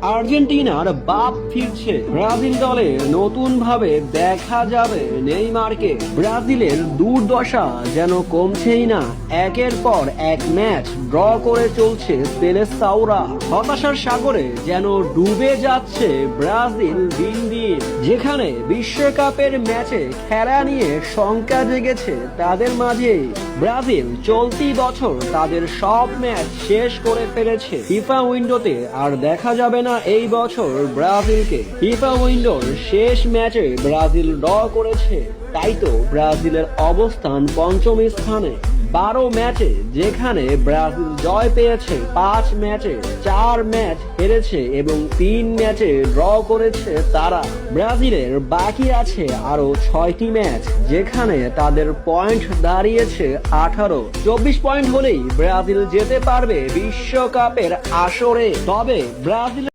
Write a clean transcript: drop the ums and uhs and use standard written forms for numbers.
আর্জেন্টিনার বাপ ফিরছে, ব্রাজিল দলে নতুন ভাবে দেখা যাবে নেইমারকে। ব্রাজিলের দুর্দশা যেন কমছেই না, একের পর এক ম্যাচ ড্র করে চলছে সেলেসাওরা। হতাশার সাগরে যেন ডুবে যাচ্ছে ব্রাজিল দিন দিন, যেখানে বিশ্বকাপের ম্যাচে খেলা নিয়ে শঙ্কা জেগেছে তাদের মাঝে। ব্রাজিল চলতি বছর তাদের সব ম্যাচ শেষ করে ফেলেছে ফিফা উইন্ডোতে, আর দেখা যাবে না এই বছর ব্রাজিলকে। ফিফা উইন্ডোর শেষ ম্যাচে ব্রাজিল ড্র করেছে, তাই তো ব্রাজিলের অবস্থান পঞ্চম স্থানে 12 ম্যাচে, যেখানে ব্রাজিল জয় পেয়েছে 5 ম্যাচে, 4 ম্যাচ হেরেছে এবং 3 ম্যাচে ড্র করেছে তারা। ব্রাজিলের বাকি আছে আরো 6টি ম্যাচ, যেখানে তাদের পয়েন্ট দাঁড়িয়েছে 18। 24 পয়েন্ট হলেই ব্রাজিল যেতে পারবে বিশ্বকাপের আসরে। তবে ব্রাজিল